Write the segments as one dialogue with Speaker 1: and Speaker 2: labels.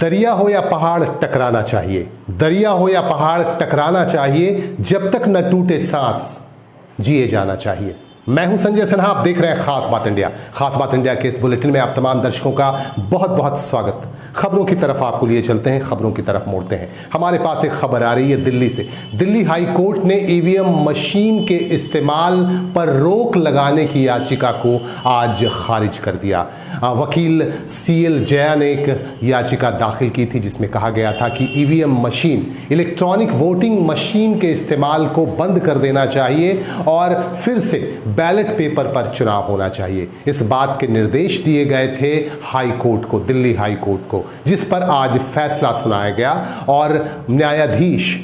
Speaker 1: दरिया हो या पहाड़ टकराना चाहिए, दरिया हो या पहाड़ टकराना चाहिए, जब तक न टूटे सांस जिए जाना चाहिए। मैं हूं संजय सिन्हा, आप देख रहे हैं खास बात इंडिया। खास बात इंडिया के इस बुलेटिन में आप तमाम दर्शकों का बहुत बहुत स्वागत। खबरों की तरफ आपको लिए चलते हैं, खबरों की तरफ मोड़ते हैं। हमारे पास एक खबर आ रही है दिल्ली से। दिल्ली हाई कोर्ट ने ईवीएम मशीन के इस्तेमाल पर रोक लगाने की याचिका को आज खारिज कर दिया। वकील सीएल जया ने एक याचिका दाखिल की थी जिसमें कहा गया था कि EVM machine, electronic voting machine के इस्तेमाल को बंद कर देना चाहिए और फिर से बैलेट पेपर पर चुनाव होना चाहिए। इस बात के निर्देश दिए गए थे हाई कोर्ट को, दिल्ली हाई कोर्ट को, जिस पर आज फैसला सुनाया गया और न्यायाधीश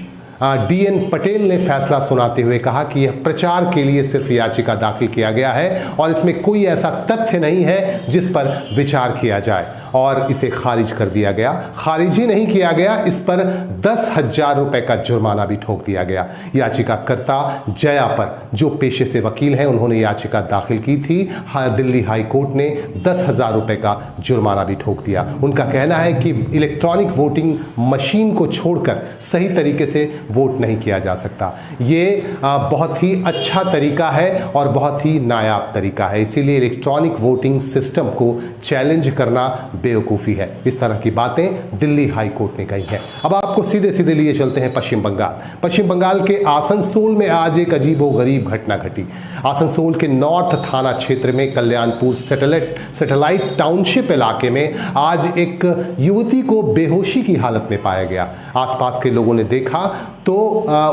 Speaker 1: डीएन पटेल ने फैसला सुनाते हुए कहा कि यह प्रचार के लिए सिर्फ याचिका दाखिल किया गया है और इसमें कोई ऐसा तथ्य नहीं है जिस पर विचार किया जाए, और इसे खारिज कर दिया गया। खारिज ही नहीं किया गया, इस पर 10,000 रुपए का जुर्माना भी ठोक दिया गया। याचिकाकर्ता जया पर, जो पेशे से वकील हैं, उन्होंने याचिका दाखिल की थी। दिल्ली हाई कोर्ट ने 10,000 रुपए का जुर्माना भी ठोक दिया। उनका कहना है कि इलेक्ट्रॉनिक वोटिंग मशीन को छोड़कर सही तरीके से वोट नहीं किया जा सकता। ये बहुत ही अच्छा तरीका है और बहुत ही नायाब तरीका है, इसीलिए इलेक्ट्रॉनिक वोटिंग सिस्टम को चैलेंज करना बेवकूफ़ी है। इस तरह की बातें दिल्ली हाई कोर्ट ने कही है। अब आपको सीधे सीधे लिए चलते हैं पश्चिम बंगाल। पश्चिम बंगाल के आसनसोल में आज एक अजीबोगरीब घटना घटी। आसनसोल के नॉर्थ थाना क्षेत्र में कल्याणपुर सैटेलाइट टाउनशिप इलाके में आज एक युवती को बेहोशी की हालत में पाया गया। आसपास के लोगों ने देखा तो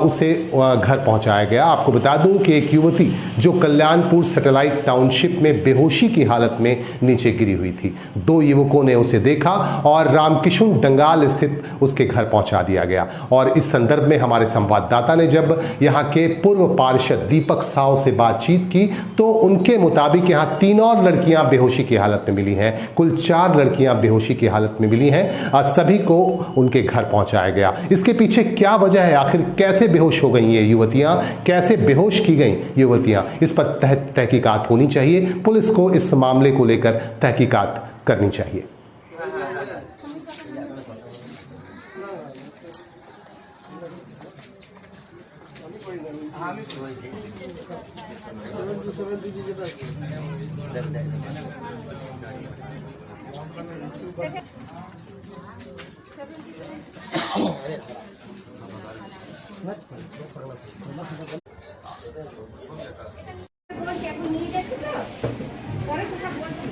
Speaker 1: उसे घर पहुंचाया गया। आपको बता दूं कि एक युवती जो कल्याणपुर सैटेलाइट टाउनशिप में बेहोशी की हालत में नीचे गिरी हुई थी। दो युवकों ने उसे देखा और रामकिशुन डंगाल स्थित उसके घर पहुंचा दिया गया। और इस संदर्भ में हमारे संवाददाता ने जब यहां के पूर्व पार्षद दीपक साव से बातचीत की तो उनके मुताबिक यहां 3 और लड़कियां बेहोशी की हालत में मिली हैं। कुल 4 लड़कियां बेहोशी की हालत में मिली हैं। सभी को उनके घर पहुंचाया गया। इसके पीछे क्या वजह है, आखिर कैसे बेहोश हो गई ये युवतियां, कैसे बेहोश की गई युवतियां, इस पर तहकीकात होनी चाहिए। पुलिस को इस मामले को लेकर तहकीकात करनी चाहिए।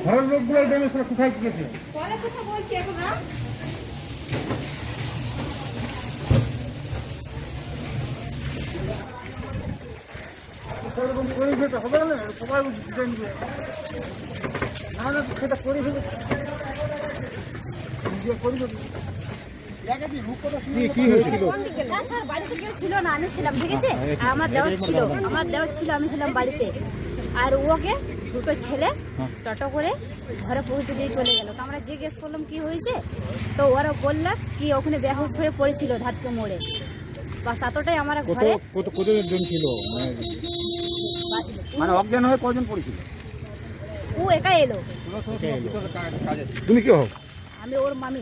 Speaker 2: ঘরের লোকগুলো কোথায় গিয়েছে?
Speaker 3: পরে কথা বলছি এখন না।
Speaker 2: সেরকম পরিবেশ হবে না, সবাই ডিজাইন দিয়ে না সেটা পরিবেশ পরিবেশ কি হয়েছিল?
Speaker 3: স্যার বাড়িতে কেউ ছিল না, আমি ছিলাম, ঠিক আছে? আর আমার দেওর ছিল, আমি ছিলাম বাড়িতে। আর ওকে দুটো ছেলে টোটো করে ঘরে পৌঁছে দিয়ে চলে গেল। তো আমরা জিজ্ঞেস করলাম কি হয়েছে, তো ওরা বললো কি ওখানে বেহুশ হয়ে পড়েছিল ধাতকে মোড়ে। বা এতটাই আমরা ঘরে
Speaker 2: কতজন ছিল, মানে অজ্ঞান হয়ে কজন পড়েছিল?
Speaker 3: ও একা এলো।
Speaker 2: তুমি কি হও?
Speaker 3: আমি ওর মামি।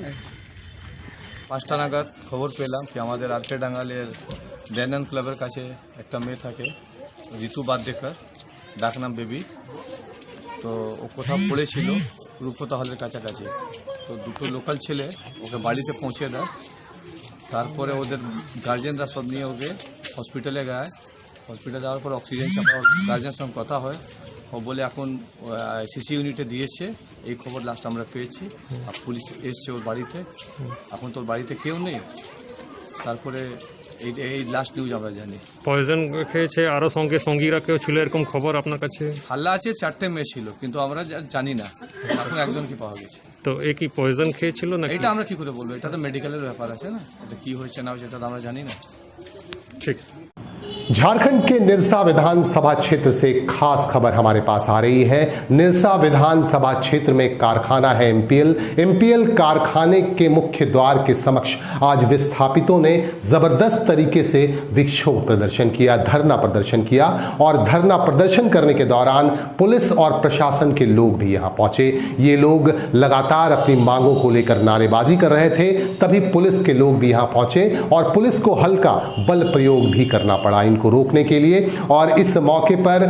Speaker 4: 5টা নাগাদ খবর পেলাম কি আমাদের আরকে ডাঙ্গালের ড্যানন ক্লাবের কাছে একটা মেয়ে থাকে, ঋতু বাদ্যেকর, ডাকনাম বেবি। তো ও কোথাও পড়েছিল রূপকথা হলের কাছাকাছি। তো দুটো লোকাল ছেলে ওকে বাড়িতে পৌঁছে দেয়। তারপরে ওদের গার্জেনরা সব নিয়ে ওকে হসপিটালে যায়। হসপিটালে যাওয়ার পর অক্সিজেন চাপা, গার্জেনের সঙ্গে কথা হয়। ও বলে এখন সিসি ইউনিটে দিয়েছে, এই খবর লাস্ট আমরা পেয়েছি। আর পুলিশ এসছে ওর বাড়িতে, এখন তোর বাড়িতে কেউ নেই। তারপরে এই লাস্ট নিউজ আমরা জানি।
Speaker 5: পয়জন খেয়েছে, আরও সঙ্গীরা কেউ ছিল এরকম খবর আপনার কাছে?
Speaker 4: হাল্লা আছে 4টে মেয়ে ছিল, কিন্তু আমরা জানি না এখন একজনকে পাওয়া গেছে।
Speaker 5: তো এ কি পয়জন খেয়েছিল না?
Speaker 4: এটা আমরা কি করে বলবো, এটা তো মেডিকেলের ব্যাপার আছে না, এটা কি হয়েছে না হয়েছে এটা তো আমরা জানি না।
Speaker 5: ঠিক।
Speaker 1: झारखंड के निरसा विधानसभा क्षेत्र से खास खबर हमारे पास आ रही है। निरसा विधानसभा क्षेत्र में कारखाना है एमपीएल कारखाने के मुख्य द्वार के समक्ष आज विस्थापितों ने जबरदस्त तरीके से विक्षोभ प्रदर्शन किया, धरना प्रदर्शन किया और धरना प्रदर्शन करने के दौरान पुलिस और प्रशासन के लोग भी यहां पहुंचे। ये लोग लगातार अपनी मांगों को लेकर नारेबाजी कर रहे थे, तभी पुलिस के लोग भी यहां पहुंचे और पुलिस को हल्का बल प्रयोग भी करना पड़ा को रोकने के लिए। और इस मौके पर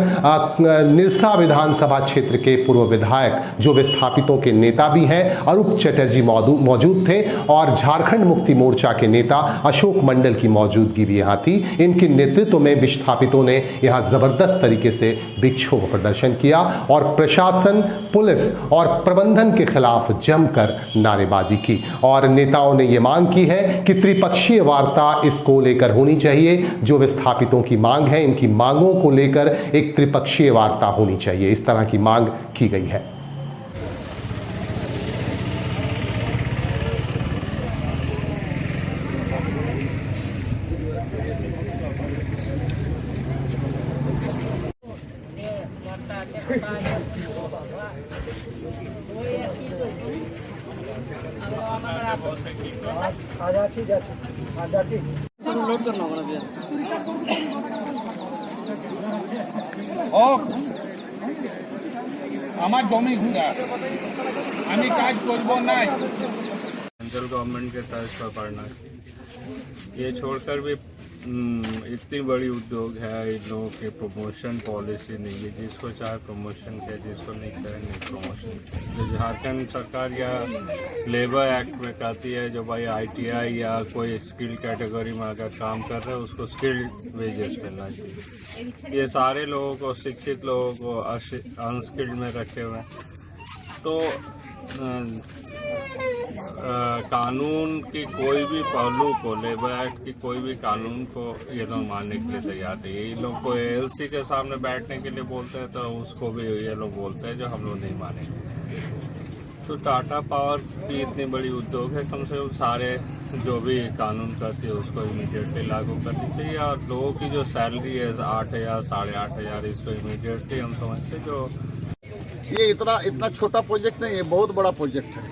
Speaker 1: निरसा विधानसभा क्षेत्र के पूर्व विधायक जो विस्थापितों के नेता भी हैं अरूप चटर्जी मौजूद थे और झारखंड मुक्ति मोर्चा के नेता अशोक मंडल की मौजूदगी भी यहां थी। इनके नेतृत्व में विस्थापितों ने यहां जबरदस्त तरीके से विक्षोभ प्रदर्शन किया और प्रशासन, पुलिस और प्रबंधन के खिलाफ जमकर नारेबाजी की और नेताओं ने यह मांग की है कि त्रिपक्षीय वार्ता इसको लेकर होनी चाहिए। जो विस्थापितों की मांग है, इनकी मांगों को लेकर एक त्रिपक्षीय वार्ता होनी चाहिए, इस तरह की मांग की गई है।
Speaker 2: আমার জমি ঘুরা আমি কাজ করব না।
Speaker 4: सेंट्रल गवर्नमेंट के तर्ज पर पड़ना, ये छोड़कर भी इतनी बड़ी उद्योग है, इन लोगों के प्रमोशन पॉलिसी नहीं है, जिसको चाहे प्रमोशन किया, जिसको नहीं चाहे नहीं प्रमोशन किया। जो झारखंड सरकार या लेबर एक्ट में कहती है जो भाई ITI या कोई स्किल कैटेगरी में अगर काम कर रहे हैं उसको स्किल्ड वेजेस मिलना चाहिए। ये सारे लोगों को, शिक्षित लोगों को अनस्किल्ड में रखे हुए हैं। तो कानून की कोई भी पहलू को, लेबर एक्ट की कोई भी कानून को ये लोग मानने के लिए तैयार नहीं है। ये लोग को ALC के सामने बैठने के लिए बोलते हैं तो उसको भी ये लोग बोलते हैं जो हम लोग नहीं मानेंगे। तो टाटा पावर की इतनी बड़ी उद्योग है, कम से कम सारे जो भी कानून करती है उसको इमीडिएटली लागू करनी चाहिए और लोगों की जो सैलरी है 8,000 8,500 इसको इमीडिएटली हम समझते जो
Speaker 6: ये इतना छोटा प्रोजेक्ट नहीं है, बहुत बड़ा प्रोजेक्ट है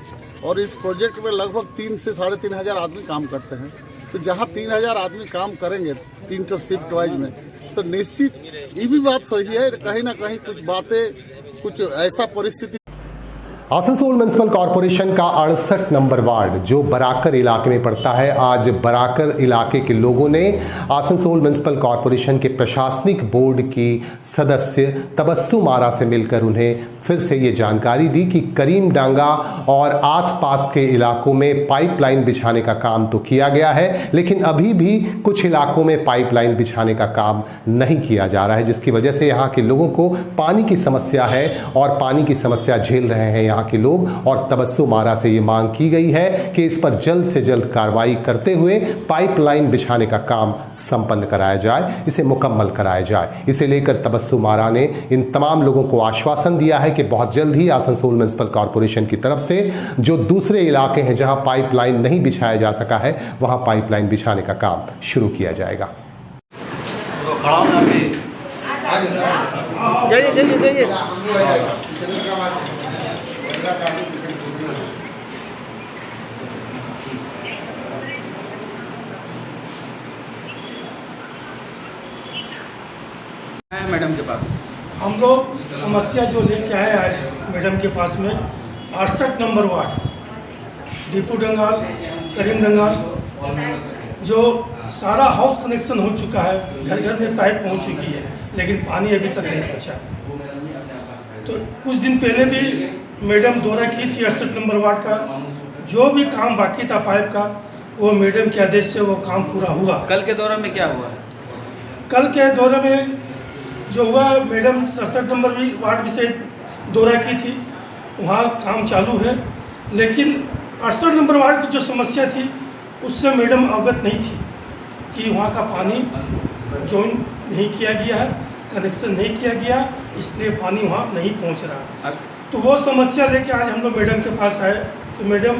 Speaker 6: और इस प्रोजेक्ट में लगभग 3 से 3,500 आदमी काम करते हैं। तो जहाँ 3,000 आदमी काम करेंगे 3 शिफ्ट वाइज में, तो निश्चित ये भी बात सही है, कहीं ना कहीं कुछ बातें, कुछ ऐसा परिस्थिति।
Speaker 1: आसनसोल म्युनिसिपल कॉरपोरेशन का 68 नंबर वार्ड जो बराकर इलाके में पड़ता है, आज बराकर इलाके के लोगों ने आसनसोल म्युनिसिपल कॉरपोरेशन के प्रशासनिक बोर्ड की सदस्य तबस्सुम आरा से मिलकर उन्हें फिर से ये जानकारी दी कि करीमडांगा और आसपास के इलाकों में पाइपलाइन बिछाने का काम तो किया गया है, लेकिन अभी भी कुछ इलाकों में पाइपलाइन बिछाने का काम नहीं किया जा रहा है, जिसकी वजह से यहाँ के लोगों को पानी की समस्या है और पानी की समस्या झेल रहे हैं यहाँ के लोग। और तबस्सुम आरा से ये मांग की गई है कि इस पर जल्द से जल्द कार्रवाई करते हुए पाइपलाइन बिछाने का काम संपन्न कराया जाए, इसे मुकम्मल कराया जाए। इसे लेकर तबस्सुम आरा ने इन तमाम लोगों को आश्वासन दिया है कि बहुत जल्द ही आसनसोल म्युनिसिपल कॉरपोरेशन की तरफ से जो दूसरे इलाके हैं जहां पाइपलाइन नहीं बिछाया जा सका है वहां पाइपलाइन बिछाने का काम शुरू किया जाएगा।
Speaker 7: मैडम के पास
Speaker 2: हम लोग समस्या जो लेके आए आज मैडम के पास में 68 नंबर वार्ड दीपू डंगाल, करीम डंगाल, जो सारा हाउस कनेक्शन हो चुका है, घर घर में पाइप पहुंच चुकी है, लेकिन पानी अभी तक नहीं पहुंचा। तो कुछ दिन पहले भी मैडम दौरा की थी 68 नंबर वार्ड का, जो भी काम बाकी था पाइप का वो मैडम के आदेश से वो काम पूरा हुआ।
Speaker 7: कल के दौरे में क्या हुआ?
Speaker 2: कल के दौरे में जो हुआ, मैडम 67 नंबर भी वार्ड भी से दौरा की थी, वहाँ काम चालू है, लेकिन 68 नंबर वार्ड की जो समस्या थी उससे मैडम अवगत नहीं थी कि वहाँ का पानी जॉइन नहीं किया गया है, कनेक्शन नहीं किया गया, इसलिए पानी वहाँ नहीं पहुँच रहा। तो वो समस्या लेके आज हम लोग मैडम के पास आए। तो मैडम,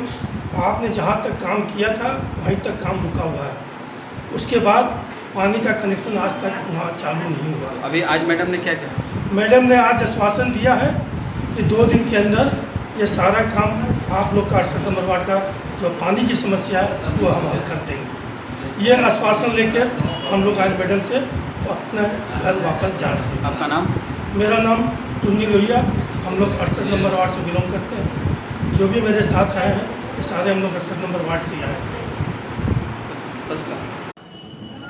Speaker 2: आपने जहाँ तक काम किया था वहीं तक काम रुका हुआ है। उसके बाद पानी का कनेक्शन आज तक वहाँ चालू नहीं हुआ।
Speaker 7: अभी आज मैडम ने क्या किया?
Speaker 2: मैडम ने आज आश्वासन दिया है कि 2 दिन के अंदर ये सारा काम आप लोग का 68 नंबर वार्ड का जो पानी की समस्या है वो हम हल कर देंगे। ये आश्वासन लेकर हम लोग आज मैडम से अपने घर वापस जा रहे हैं।
Speaker 7: आपका नाम?
Speaker 2: मेरा नाम टुन्नी लोहिया, हम लोग 68 नंबर वार्ड से बिलोंग करते हैं। जो भी मेरे साथ आए हैं ये सारे हम लोग 68 नंबर वार्ड से आए हैं।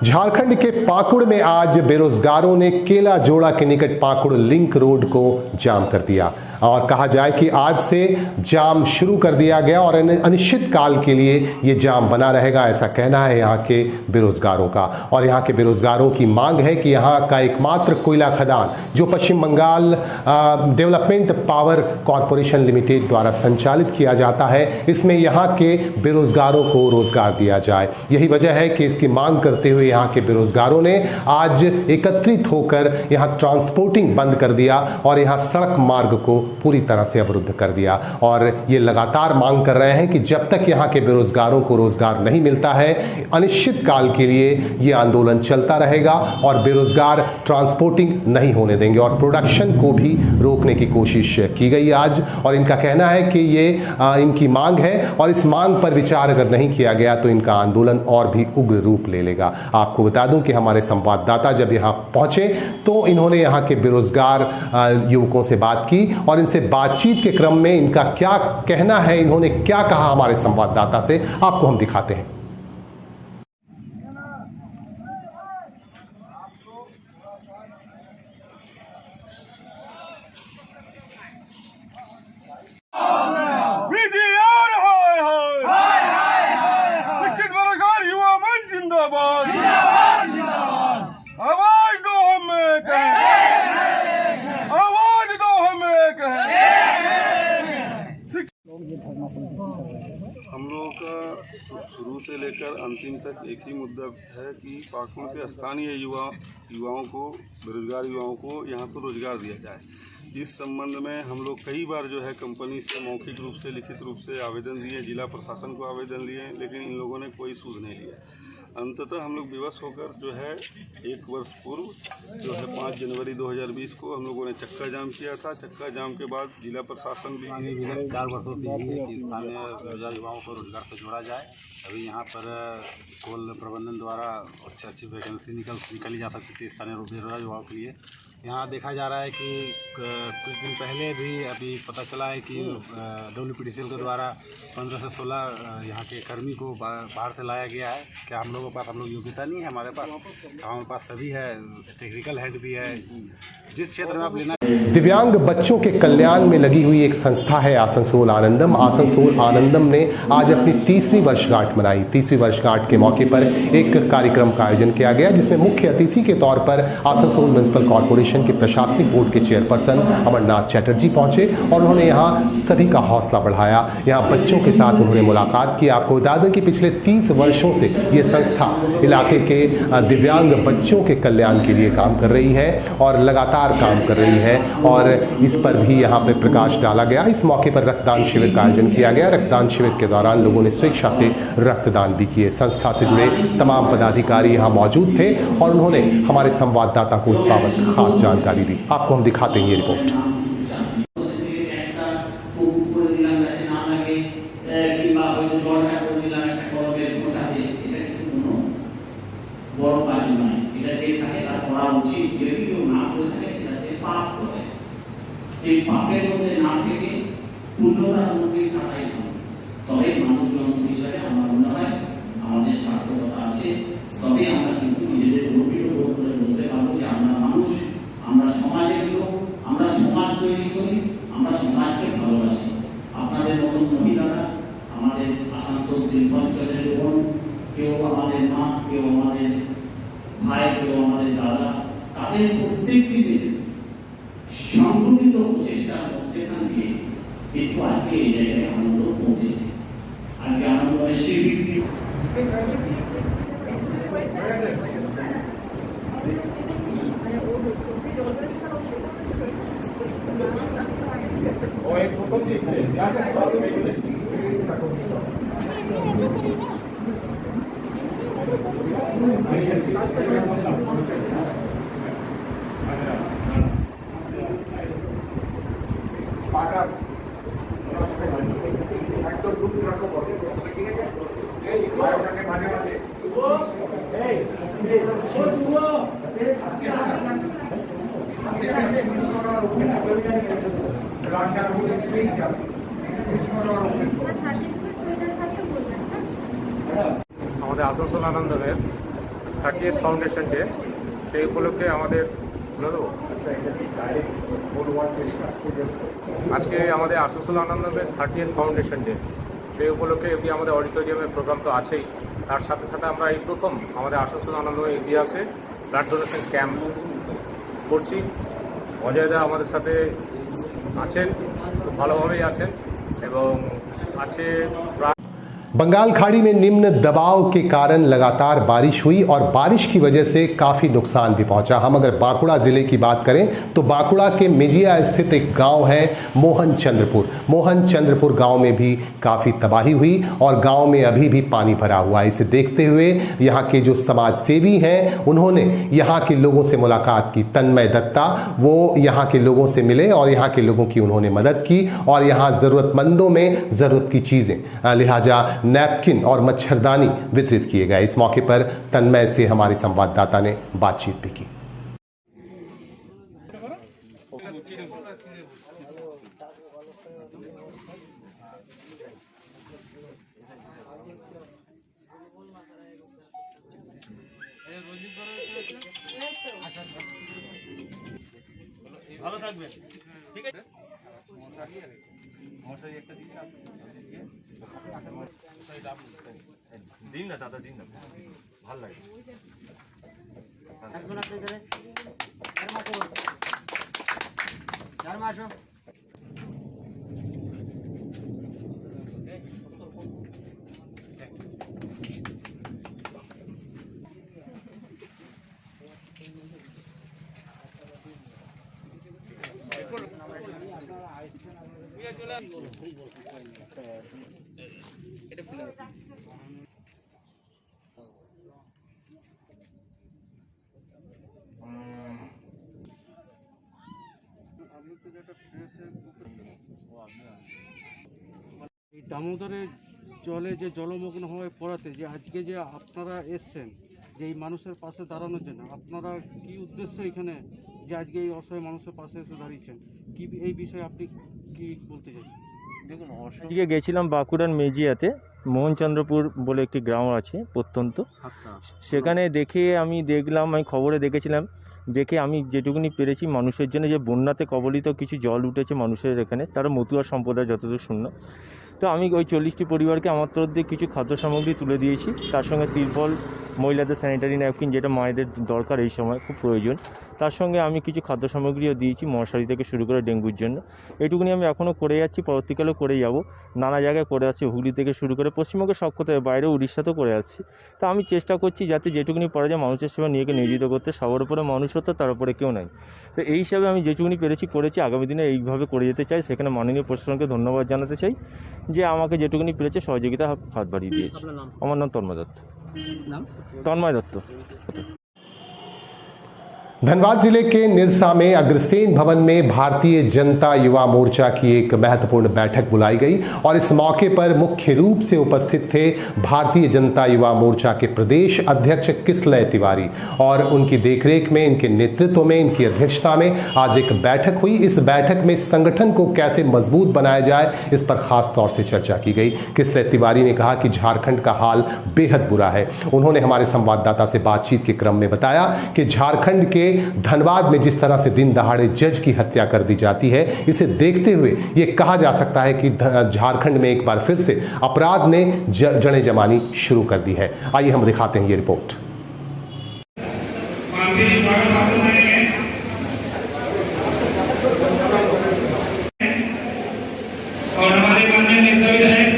Speaker 1: झारखंड के पाकुड़ में आज बेरोजगारों ने केला जोड़ा के निकट पाकुड़ लिंक रोड को जाम कर दिया और कहा जाए कि आज से जाम शुरू कर दिया गया और अनिश्चित काल के लिए ये जाम बना रहेगा, ऐसा कहना है यहाँ के बेरोजगारों का। और यहाँ के बेरोजगारों की मांग है कि यहाँ का एकमात्र कोयला खदान जो Paschim Bengal development power corporation limited द्वारा संचालित किया जाता है, इसमें यहाँ के बेरोजगारों को रोजगार दिया जाए। यही वजह है कि इसकी मांग करते हुए यहाँ के बेरोजगारों ने आज एकत्रित होकर यहाँ ट्रांसपोर्टिंग बंद कर दिया और यहाँ सड़क मार्ग को पूरी तरह से अवरुद्ध कर दिया। और ये लगातार मांग कर रहे हैं कि जब तक यहाँ के बेरोजगारों को रोजगार नहीं मिलता है, अनिश्चित काल के लिए ये आंदोलन चलता रहेगा और बेरोजगार ट्रांसपोर्टिंग नहीं होने देंगे और प्रोडक्शन को भी रोकने की कोशिश की गई आज। और इनका कहना है कि ये इनकी मांग है और इस मांग पर विचार अगर नहीं किया गया तो इनका आंदोलन और भी उग्र रूप ले लेगा। आपको बता दूं कि हमारे संवाददाता जब यहां पहुंचे तो इन्होंने यहां के बेरोजगार युवकों से बात की और इनसे बातचीत के क्रम में इनका क्या कहना है, इन्होंने क्या कहा हमारे संवाददाता से, आपको हम दिखाते हैं।
Speaker 8: शिक्षित बेरोजगार युवा मंच जिंदाबाद, आवाज दो हमें कहें, आवाज दो हमें कहें। हम लोगों का शुरू से लेकर अंतिम तक एक ही मुद्दा है कि पाकुड़ के स्थानीय युवाओं को, बेरोजगार युवाओं को यहाँ पर रोजगार दिया जाए। इस संबंध में हम लोग कई बार जो है कंपनी से मौखिक रूप से, लिखित रूप से आवेदन दिए, जिला प्रशासन को आवेदन लिए, लेकिन इन लोगों ने कोई सूझ नहीं लिया। अंततः हम लोग विवश होकर जो है 1 वर्ष पूर्व जो है 5 जनवरी 2020 को हम लोगों ने चक्का जाम किया था। चक्का जाम के बाद जिला प्रशासन भी
Speaker 9: 4 वर्षों से यही है कि स्थानीय बेरोजगार युवाओं को रोजगार से जोड़ा जाए। अभी यहाँ पर कोल प्रबंधन द्वारा अच्छी वैकेंसी निकाली जा सकती थी स्थानीय बेरोजगार युवाओं के लिए। यहाँ देखा जा रहा है कि कुछ दिन पहले भी अभी पता चला है कि WPDCL के द्वारा 15 से 16 यहाँ के कर्मी को बाहर से लाया गया है। क्या हम लोगों के पास योग्यता नहीं है? हमारे पास सभी है, टेक्निकल हेड भी है। जिस क्षेत्र में आप लेना।
Speaker 1: दिव्यांग बच्चों के कल्याण में लगी हुई एक संस्था है आसनसोल आनंदम। आसनसोल आनंदम ने आज अपनी 30वीं वर्षगांठ मनाई। 30वीं वर्षगांठ के मौके पर एक कार्यक्रम का आयोजन किया गया जिसमें मुख्य अतिथि के तौर पर आसनसोल म्युनिसिपल कॉर्पोरेशन के प्रशासनिक बोर्ड के चेयरपर्सन अमरनाथ चैटर्जी पहुंचे और उन्होंने यहाँ सभी का हौसला बढ़ाया। यहाँ बच्चों के साथ उन्होंने मुलाकात की। आपको बता दें कि पिछले 30 वर्षों से ये संस्था इलाके के दिव्यांग बच्चों के कल्याण के लिए काम कर रही है और लगातार काम कर रही है और इस पर भी यहाँ पे प्रकाश डाला गया। इस मौके पर रक्तदान शिविर का आयोजन किया गया। रक्तदान शिविर के दौरान लोगों ने स्वेच्छा से रक्तदान भी किए। संस्था से जुड़े तमाम पदाधिकारी यहाँ मौजूद थे और उन्होंने हमारे संवाददाता को इस बाबत खास जानकारी दी। आपको हम दिखाते हैं ये रिपोर्ट।
Speaker 10: এই পাপের মধ্যে না থেকে পূর্ণতার মধ্যে থাকাই ভালো। তবে মানুষ জন্ম হিসাবে আমার মনে হয় আমাদের সার্থকতা আছে। তবে আমরা কিন্তু নিজেদের গর্বিত বোধ করে বলতে পারবো যে আমরা মানুষ, আমরা সমাজের লোক, আমরা সমাজ তৈরি করি, আমরা সমাজকে ভালোবাসি। আপনাদের মতন মহিলারা, আমাদের আসানসোল শিল্পাঞ্চলের বোন, কেউ আমাদের মা, কেউ আমাদের ভাই, কেউ আমাদের দাদা, তাদের প্রত্যেক দিনের সংগঠিত প্রচেষ্টার মধ্যেখান দিয়ে কিন্তু আজকে এই জায়গায় আনন্দ পৌঁছেছে। আজকে আনন্দের স্বীকৃতি
Speaker 5: আমাদের আসানসোল আনন্দমের 30th ফাউন্ডেশন ডে, সেই উপলক্ষে আমাদের আজকে আমাদের আসানসোল আনন্দমের 30th ফাউন্ডেশন ডে, সেই উপলক্ষে এমনি আমাদের অডিটোরিয়ামের প্রোগ্রাম তো আছেই, তার সাথে সাথে আমরা এই প্রথম আমাদের আসানসোল আনন্দমের ইতিহাসে ব্লাড ডোনেশন ক্যাম্প করছি। অজয়দা আমাদের সাথে আছেন, খুব ভালোভাবেই আছেন এবং আছে প্রায়।
Speaker 1: बंगाल खाड़ी में निम्न दबाव के कारण लगातार बारिश हुई और बारिश की वजह से काफी नुकसान भी पहुंचा। हम अगर बांकुड़ा जिले की बात करें तो बांकुड़ा के मेजिया स्थित एक गांव है मोहन चंद्रपुर गांव में भी काफी तबाही हुई और गांव में अभी भी पानी भरा हुआ है। इसे देखते हुए यहां के जो समाज सेवी हैं उन्होंने यहां के लोगों से मुलाकात की। तन्मय दत्ता वो यहां के लोगों से मिले और यहां के लोगों की उन्होंने मदद की और यहां जरूरतमंदों में जरूरत की चीजें लिहाजा नैपकिन और मच्छरदानी वितरित किए गए। इस मौके पर तन्मय से हमारे संवाददाता ने बातचीत भी की।
Speaker 4: ভালো থাকবেন, ঠিক আছে। মশারি একটা দিন দিন না দাদা, দিন না, ভাল লাগে।
Speaker 11: এই দামোদরের জলে যে জলমগ্ন হয়ে পড়াতে যে আজকে যে আপনারা এসছেন যে এই মানুষের পাশে দাঁড়ানোর জন্য, আপনারা কি উদ্দেশ্য এখানে যে আজকে এই অসহায় মানুষের পাশে এসে দাঁড়িয়েছেন, কি এই বিষয়ে আপনি কি বলতে চাইছেন?
Speaker 12: দেখুন, আজকে গেছিলাম বাঁকুড়ার মেজিয়াতে, মোহনচন্দ্রপুর বলে একটি গ্রাম আছে প্রত্যন্ত, সেখানে দেখে আমি দেখলাম, আমি খবরে দেখেছিলাম, দেখে আমি যেটুকুনি পেরেছি মানুষের জন্য যে বন্যাতে কবলিত কিছু জল উঠেছে মানুষের এখানে, তারা মতুয়া সম্প্রদায় যতদূর শূন্য, তো আমি ওই 40টি পরিবারকে আমার তরফ দিয়ে কিছু খাদ্য সামগ্রী তুলে দিয়েছি। তার সঙ্গে তিরপল, মহিলাদের স্যানিটারি ন্যাপকিন যেটা মায়েদের দরকার এই সময় খুব প্রয়োজন, তার সঙ্গে আমি কিছু খাদ্য সামগ্রীও দিয়েছি, মশারি থেকে শুরু করে ডেঙ্গুর জন্য। এটুকুনি আমি এখনও করে যাচ্ছি, পরবর্তীকালেও করে যাব। নানা জায়গায় করে আসছি, হুগলি থেকে শুরু করে পশ্চিমবঙ্গের সব কোথায়, বাইরেও উড়িষ্যাতেও করে আসছি। তো আমি চেষ্টা করছি যাতে যেটুকুনি পারা যায় মানুষের সেবা নিজেকে নিয়োজিত করতে। সবার উপরে মানুষত্ব, তার উপরে কেউ নাই। তো এই হিসাবে আমি যেটুকুনি পেরেছি করেছি, আগামী দিনে এইভাবে করে যেতে চাই। সেখানে মাননীয় প্রশাসনকে ধন্যবাদ জানাতে চাই যে আমাকে যেটুকুনি পেরেছে সহযোগিতা হাত বাড়িয়ে দিয়েছে। আমার নাম তন্ময় দত্ত। তন্ময় দত্ত।
Speaker 1: धनबाद जिले के निरसा में अग्रसेन भवन में भारतीय जनता युवा मोर्चा की एक महत्वपूर्ण बैठक बुलाई गई और इस मौके पर मुख्य रूप से उपस्थित थे भारतीय जनता युवा मोर्चा के प्रदेश अध्यक्ष किसलय तिवारी और उनकी देखरेख में, इनके नेतृत्व में, इनकी अध्यक्षता में आज एक बैठक हुई। इस बैठक में संगठन को कैसे मजबूत बनाया जाए इस पर खास तौर से चर्चा की गई। किसलय तिवारी ने कहा कि झारखंड का हाल बेहद बुरा है। उन्होंने हमारे संवाददाता से बातचीत के क्रम में बताया कि झारखंड के धनबाद में जिस तरह से दिन दहाड़े जज की हत्या कर दी जाती है, इसे देखते हुए ये कहा जा सकता है कि झारखंड में एक बार फिर से अपराध ने जड़ें जमानी शुरू कर दी है। आइए हम दिखाते हैं ये रिपोर्ट।
Speaker 13: और हमारे माननीय विधायक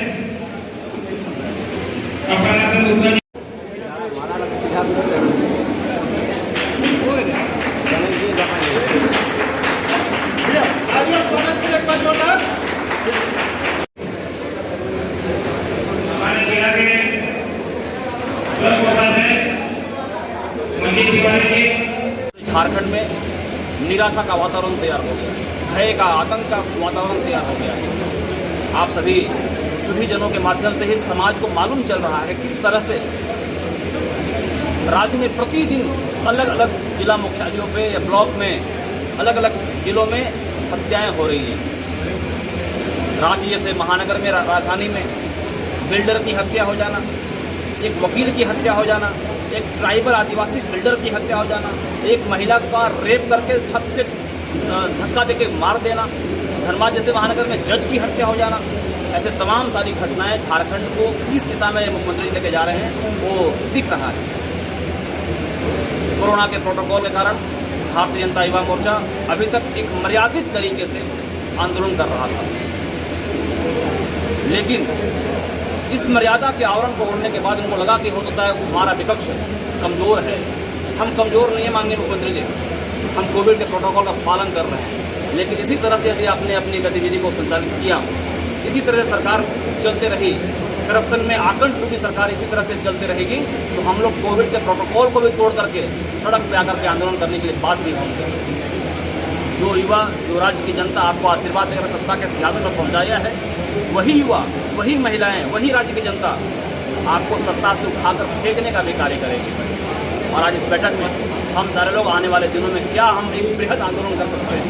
Speaker 13: हमारे जिला के अमित तिवारी जी।
Speaker 14: झारखंड में निराशा का वातावरण तैयार हो गया, भय का, आतंक का वातावरण तैयार हो गया है। आप सभी सुधीजनों के माध्यम से ही समाज को मालूम चल रहा है किस तरह से राज्य में प्रतिदिन अलग अलग जिला मुख्यालयों पे या ब्लॉक में अलग अलग जिलों में हत्याएं हो रही हैं। राज्य जैसे महानगर में, राजधानी में बिल्डर की हत्या हो जाना, एक वकील की हत्या हो जाना, एक ट्राइबल आदिवासी बिल्डर की हत्या हो जाना, एक महिला का रेप करके छत से धक्का देके मार देना, धनबाद जैसे महानगर में जज की हत्या हो जाना, ऐसे तमाम सारी घटनाएं झारखंड को किस दिशा में मुख्यमंत्री लेके जा रहे हैं वो दिख रहा है। कोरोना के प्रोटोकॉल के कारण भारतीय जनता युवा मोर्चा अभी तक एक मर्यादित तरीके से आंदोलन कर रहा था, लेकिन इस मर्यादा के आवरण को उड़ने के बाद उनको लगा कि हो सकता है हमारा विपक्ष कमज़ोर है। हम कमज़ोर नहीं है माननीय मुख्यमंत्री जी, हम कोविड के प्रोटोकॉल का पालन कर रहे हैं। लेकिन इसी तरह से यदि आपने अपनी गतिविधि को संचालित किया, इसी तरह से सरकार चलते रही, करप्शन में आकंठ रूपी सरकार इसी तरह से चलती रहेगी, तो हम लोग कोविड के प्रोटोकॉल को भी तोड़ करके सड़क पे आकर के आंदोलन करने के लिए बात भी होंगे। जो युवा, जो राज्य की जनता आपको आशीर्वाद देकर सत्ता के सियासत पर पहुँचाया है, वही युवा, वही महिलाएं, वही राज्य की जनता आपको सत्ता से उठाकर फेंकने का भी कार्य करेगी। और आज इस बैठक में हम सारे लोग आने वाले दिनों में क्या हम एक बृहद आंदोलन कर सकते हैं,